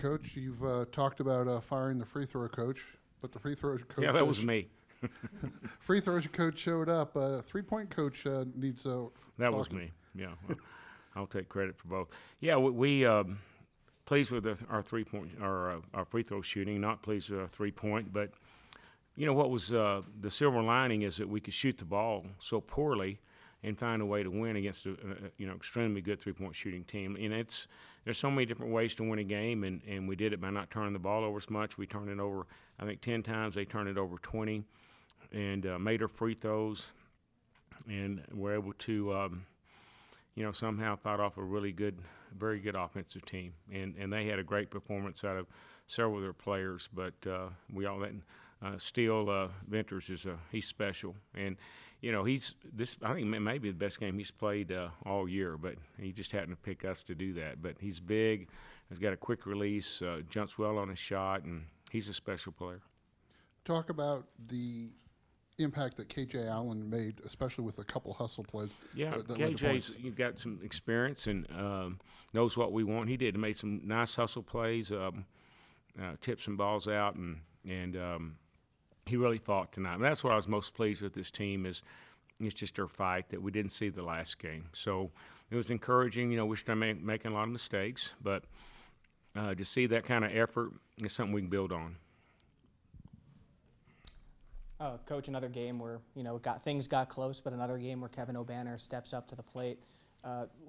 Coach, you've talked about firing the free throw coach, but the free throw coach. Yeah, that was me. Free throw coach showed up. 3-point coach needs That talking. was me. Yeah, well, I'll take credit for both. Yeah, we pleased with our 3-point our free throw shooting. Not pleased with our 3-point, but you know what was the silver lining is that we could shoot the ball so poorly and find a way to win against a extremely good 3-point shooting team. And there's so many different ways to win a game, and we did it by not turning the ball over as much. We turned it over, I think, 10 times. They turned it over 20, and made our free throws, and were able to somehow fought off a very good offensive team. And they had a great performance out of several of their players. But Steele Venters he's special, and I think it may be the best game he's played all year, but he just happened to pick us to do that. But he's big, has got a quick release, jumps well on his shot, and he's a special player. Talk about the impact that KJ Allen made, especially with a couple hustle plays. Yeah, KJ's got some experience and knows what we want. He did. He made some nice hustle plays, tipped some balls out, and he really fought tonight. And that's what I was most pleased with this team is it's just their fight that we didn't see the last game. So it was encouraging. We're still making a lot of mistakes, but to see that kind of effort is something we can build on. Coach, another game where things got close, but another game where Kevin O'Banner steps up to the plate.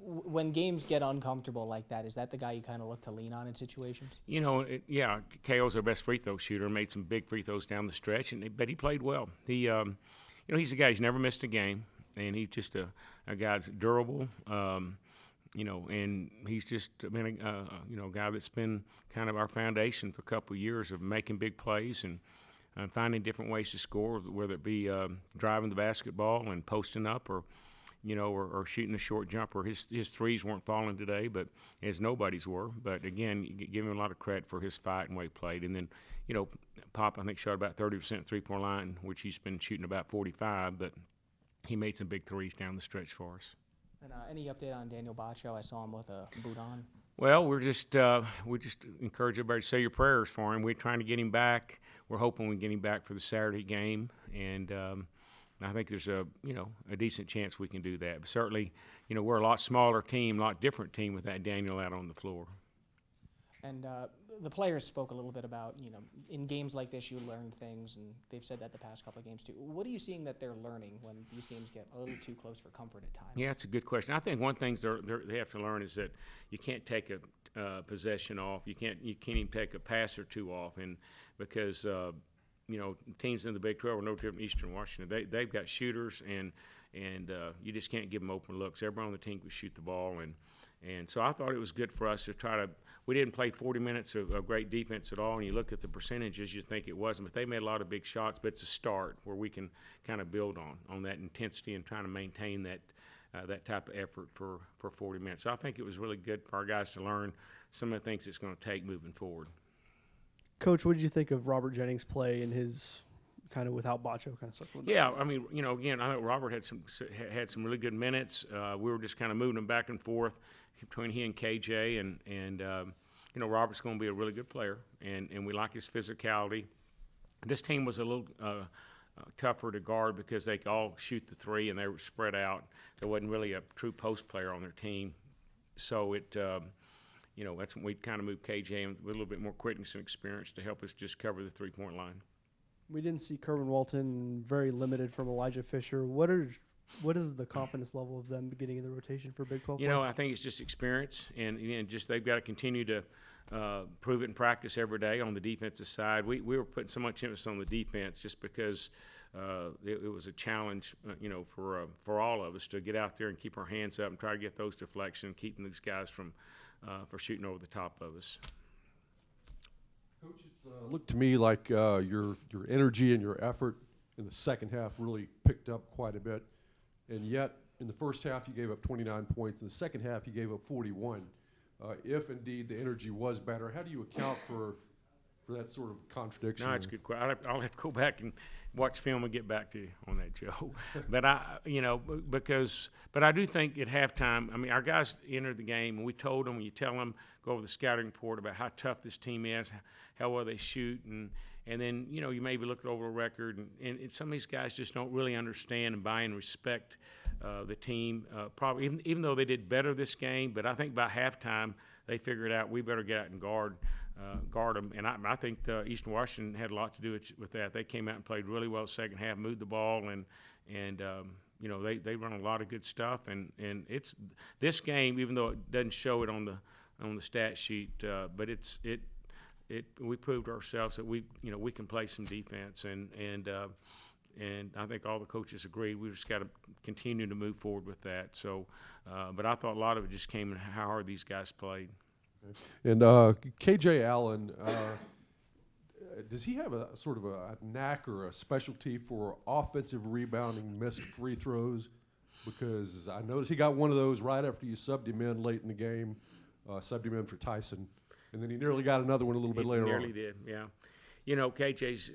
When games get uncomfortable like that, is that the guy you kind of look to lean on in situations? KO's our best free throw shooter. Made some big free throws down the stretch, but he played well. He, he's a guy who's never missed a game, and he's just a guy that's durable. And he's just been a guy that's been kind of our foundation for a couple of years of making big plays and finding different ways to score, whether it be driving the basketball and posting up, or shooting a short jumper. His threes weren't falling today, but as nobody's were. But again, you give him a lot of credit for his fight and way he played. And then, Pop, I think, shot about 30% 3-point line, which he's been shooting about 45, but he made some big threes down the stretch for us. And any update on Daniel Baccio? I saw him with a boot on. Well, we just encourage everybody to say your prayers for him. We're trying to get him back. We're hoping we get him back for the Saturday game, and I think there's a decent chance we can do that. But certainly, we're a lot smaller team, a lot different team with that Daniel out on the floor. And the players spoke a little bit about, in games like this you learn things, and they've said that the past couple of games too. What are you seeing that they're learning when these games get a little too close for comfort at times? Yeah, that's a good question. I think one thing they have to learn is that you can't take a possession off. You can't even take a pass or two off, and because teams in the Big 12 are no different than Eastern Washington. They've got shooters, and you just can't give them open looks. Everybody on the team could shoot the ball, and so I thought it was good for us to try to. We didn't play 40 minutes of great defense at all, and you look at the percentages, you think it wasn't, but they made a lot of big shots. But it's a start where we can kind of build on that intensity and trying to maintain that type of effort for 40 minutes. So I think it was really good for our guys to learn some of the things it's going to take moving forward. Coach, what did you think of Robert Jennings' play in his kind of without Baccio kind of circling? Yeah, I mean, again, I think Robert had some really good minutes. We were just kind of moving them back and forth between he and KJ, and Robert's going to be a really good player, and we like his physicality. This team was a little tougher to guard because they could all shoot the three and they were spread out. There wasn't really a true post player on their team, so that's when we kind of moved KJ with a little bit more quickness and experience to help us just cover the 3-point line. We didn't see Kerwin Walton, very limited from Elijah Fisher. What is the confidence level of them getting in the rotation for Big 12 play? I think it's just experience, and just they've got to continue to prove it in practice every day on the defensive side. We were putting so much emphasis on the defense just because it was a challenge, for all of us to get out there and keep our hands up and try to get those deflections, keeping these guys from shooting over the top of us. Coach, it looked to me like your energy and your effort in the second half really picked up quite a bit, and yet in the first half you gave up 29 points. In the second half you gave up 41. If indeed the energy was better, how do you account for for that sort of contradiction. No, it's a good question. I'll have to go back and watch film and get back to you on that, Joe. But but I do think at halftime, I mean, our guys entered the game, and we told them, when you tell them, go over the scouting report about how tough this team is, how well they shoot, and then, you maybe look over the record, and some of these guys just don't really understand and buy and respect the team. Probably even though they did better this game, but I think by halftime they figured out we better get out and guard them. And I think Eastern Washington had a lot to do with that. They came out and played really well the second half, moved the ball, and they run a lot of good stuff. And it's this game, even though it doesn't show it on the stat sheet, but we proved ourselves that we can play some defense, and I think all the coaches agreed. We just got to continue to move forward with that. So, but I thought a lot of it just came in how hard these guys played. And KJ Allen, does he have a sort of a knack or a specialty for offensive rebounding, missed free throws? Because I noticed he got one of those right after you subbed him in late in the game, subbed him in for Tyson, and then he nearly got another one a little bit later on. He nearly did, yeah. KJ's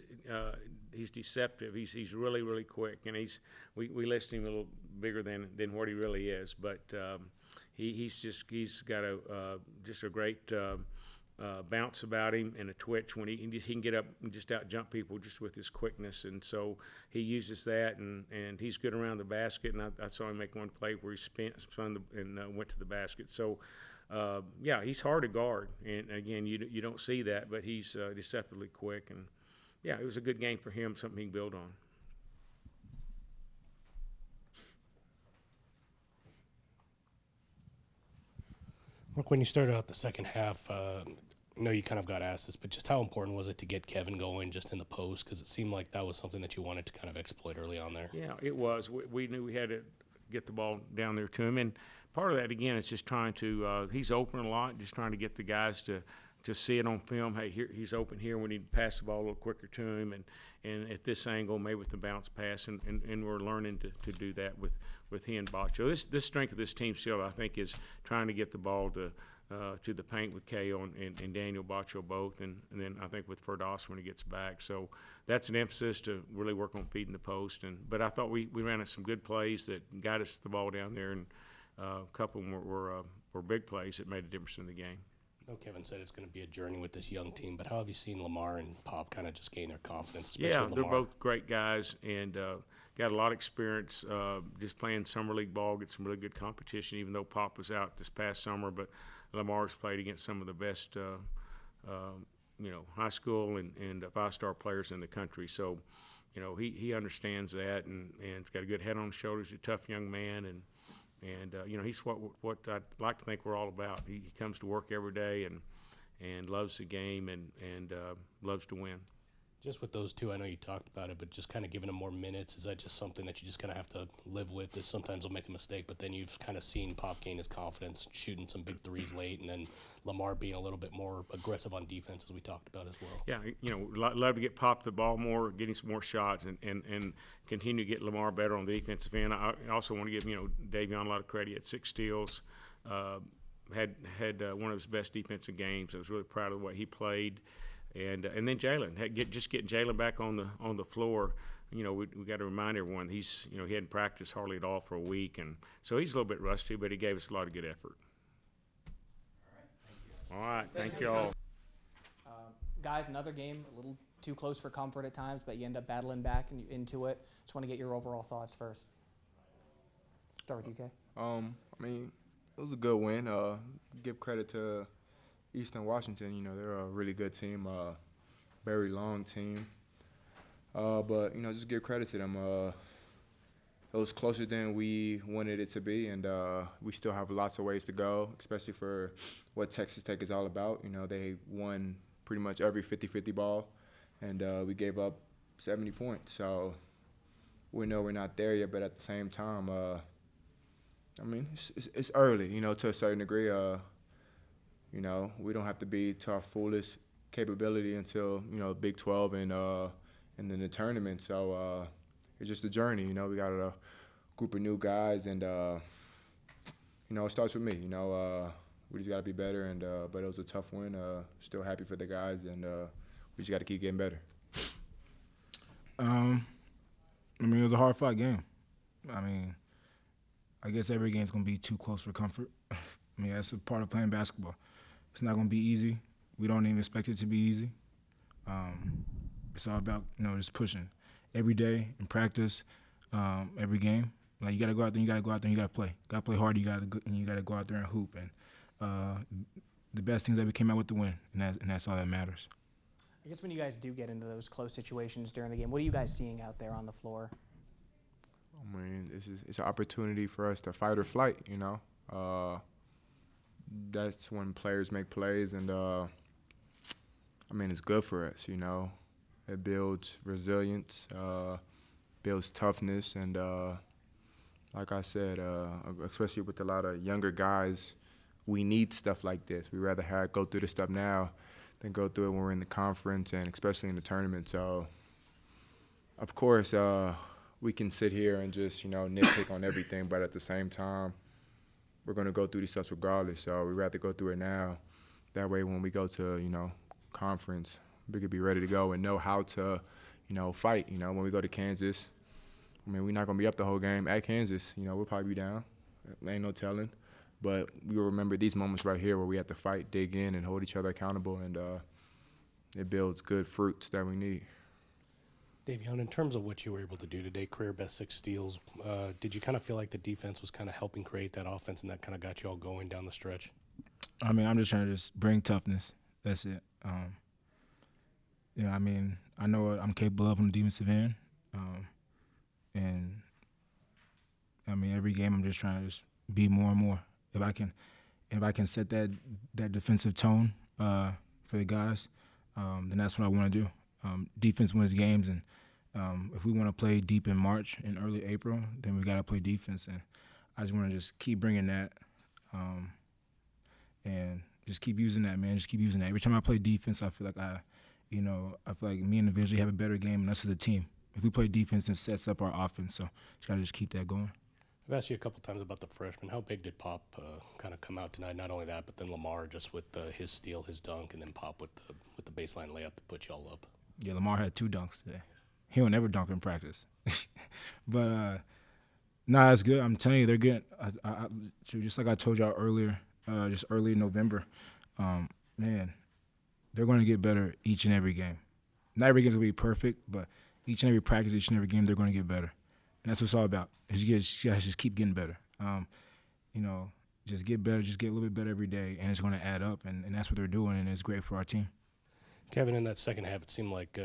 he's deceptive. He's really, really quick, and we list him a little bigger than what he really is. But he's got just a great bounce about him and a twitch when he can get up and just out jump people just with his quickness, and so he uses that, and he's good around the basket. And I saw him make one play where he spun and went to the basket. So. He's hard to guard, and again, you don't see that, but he's deceptively quick, and it was a good game for him, something he can build on. Look, when you started out the second half, I know you kind of got asked this, but just how important was it to get Kevin going just in the post? Because it seemed like that was something that you wanted to kind of exploit early on there. Yeah, it was. We knew we had to get the ball down there to him, and part of that, again, is just trying to he's open a lot, just trying to get the guys to see it on film. Hey, here he's open here. We need to pass the ball a little quicker to him, and at this angle, maybe with the bounce pass, and we're learning to do that with he and Bacho. This strength of this team still, I think, is trying to get the ball to the paint with Ko and Daniel Bacho both, and then I think with Ferdas when he gets back. So that's an emphasis to really work on feeding the post. But I thought we ran some good plays that got us the ball down there, and a couple of them were big plays that made a difference in the game. I know Kevin said it's going to be a journey with this young team, but how have you seen Lamar and Pop kind of just gain their confidence? Especially Lamar? They're both great guys, and got a lot of experience just playing summer league ball, get some really good competition, even though Pop was out this past summer. But Lamar's played against some of the best high school and five-star players in the country. So, he understands that, and he's got a good head on his shoulders. He's a tough young man, and he's what I'd like to think we're all about. He comes to work every day and loves the game and loves to win. Just with those two, I know you talked about it, but just kind of giving them more minutes, is that just something that you just kind of have to live with? That sometimes they'll make a mistake, but then you've kind of seen Pop gain his confidence, shooting some big threes late, and then Lamar being a little bit more aggressive on defense, as we talked about as well. Yeah, love to get Pop the ball more, getting some more shots, and continue to get Lamar better on the defensive end. I also want to give Davion a lot of credit. He had 6 steals, had one of his best defensive games. I was really proud of the way he played. And then Jalen, just getting Jalen back on the floor. We got to remind everyone he hadn't practiced hardly at all for a week, and so he's a little bit rusty, but he gave us a lot of good effort. All right, thank you all. Guys, another game, a little too close for comfort at times, but you end up battling back into it. Just want to get your overall thoughts first. Start with you, Kay. It was a good win. Give credit to Eastern Washington. They're a really good team, very long team. But just give credit to them. It was closer than we wanted it to be, and we still have lots of ways to go, especially for what Texas Tech is all about. They won pretty much every 50-50 ball, and we gave up 70 points. So we know we're not there yet, but at the same time, it's early, to a certain degree. We don't have to be to our fullest capability until, Big 12 and then the tournament. So it's just a journey, We got a group of new guys, and, it starts with me, We just got to be better, but it was a tough win. Still happy for the guys, and we just got to keep getting better. I mean, it was a hard-fought game. I mean, I guess every game's going to be too close for comfort. I mean, that's a part of playing basketball. It's not going to be easy. We don't even expect it to be easy. It's all about, just pushing. Every day in practice, every game. Like, you got to go out there, you got to go out there, and you got to play. Got to play hard, you got to go out there and hoop. And the best things that we came out with the win, and that's all that matters. I guess when you guys do get into those close situations during the game, what are you guys seeing out there on the floor? I mean, it's an opportunity for us to fight or flight, That's when players make plays, and, it's good for us, It builds resilience, builds toughness, and like I said, especially with a lot of younger guys, we need stuff like this. We'd rather go through this stuff now than go through it when we're in the conference and especially in the tournament. So, of course, we can sit here and just, nitpick on everything, but at the same time, we're going to go through these stuff regardless. So we'd rather go through it now. That way when we go to, conference, we could be ready to go and know how to, fight. When we go to Kansas, we're not going to be up the whole game. At Kansas, we'll probably be down. Ain't no telling. But we will remember these moments right here where we have to fight, dig in, and hold each other accountable, and it builds good fruits that we need. Davion, in terms of what you were able to do today, career best 6 steals, did you kind of feel like the defense was kind of helping create that offense and that kind of got you all going down the stretch? I mean, I'm just trying to bring toughness. That's it. I know what I'm capable of on the defensive end. And every game I'm just trying to be more and more. If I can set that defensive tone for the guys, then that's what I want to do. Defense wins games, and if we want to play deep in March and early April, then we got to play defense. And I just want to just keep bringing that, and just keep using that, man. Just keep using that. Every time I play defense, I feel like I feel like me individually have a better game, and us as a team. If we play defense, it sets up our offense. So just gotta keep that going. I've asked you a couple times about the freshmen. How big did Pop kind of come out tonight? Not only that, but then Lamar just with his steal, his dunk, and then Pop with the baseline layup to put y'all up. Yeah, Lamar had 2 dunks today. He don't ever dunk in practice. But it's good. I'm telling you, they're good. Just like I told y'all earlier, just early in November, man, they're going to get better each and every game. Not every game's going to be perfect, but each and every practice, each and every game, they're going to get better. And that's what it's all about. You guys just keep getting better. Just get better, just get a little bit better every day, and it's going to add up, and that's what they're doing, and it's great for our team. Kevin, in that second half, it seemed like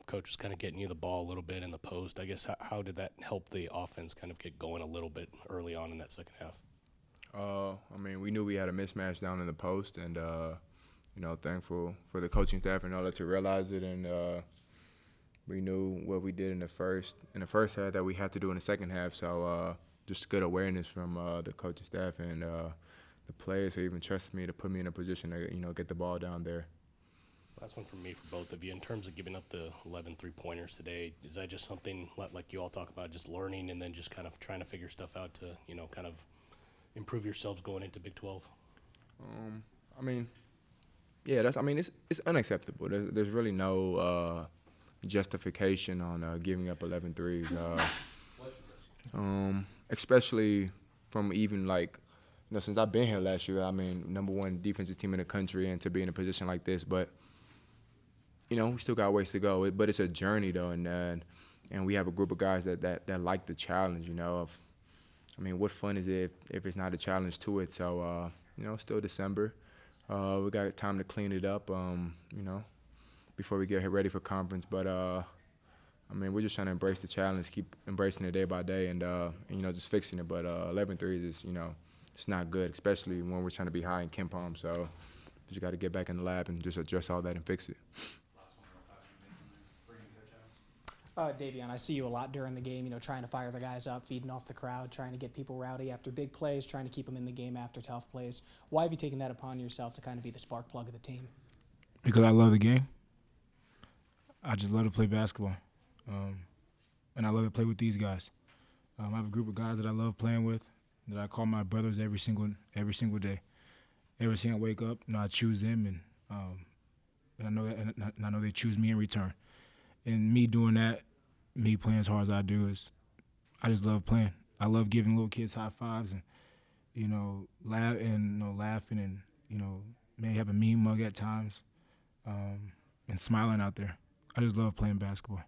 Coach was kind of getting you the ball a little bit in the post. I guess how did that help the offense kind of get going a little bit early on in that second half? We knew we had a mismatch down in the post, and thankful for the coaching staff and all that to realize it, and we knew what we did in the first half that we had to do in the second half. So just good awareness from the coaching staff and the players who even trusted me to put me in a position to get the ball down there. Last one from me for both of you. In terms of giving up the 11 3-pointers today, is that just something like you all talk about, just learning and then just kind of trying to figure stuff out to kind of improve yourselves going into Big 12? It's unacceptable. There's really no justification on giving up 11 threes. Especially from even since I've been here last year, #1 defensive team in the country, and to be in a position like this, but we still got ways to go. But it's a journey though, and we have a group of guys that like the challenge. What fun is it if it's not a challenge to it? So it's still December. We got time to clean it up. Before we get ready for conference, but we're just trying to embrace the challenge, keep embracing it day by day, and just fixing it. But 11 threes is it's not good, especially when we're trying to be high in KenPom. So just got to get back in the lab and just address all that and fix it. Davion, I see you a lot during the game, trying to fire the guys up, feeding off the crowd, trying to get people rowdy after big plays, trying to keep them in the game after tough plays. Why have you taken that upon yourself to kind of be the spark plug of the team? Because I love the game. I just love to play basketball, and I love to play with these guys. I have a group of guys that I love playing with, that I call my brothers every single day. Every single I wake up, I choose them, and and I know they choose me in return. And me doing that, me playing as hard as I do, is I just love playing. I love giving little kids high fives and laughing and maybe have a mean mug at times, and smiling out there. I just love playing basketball.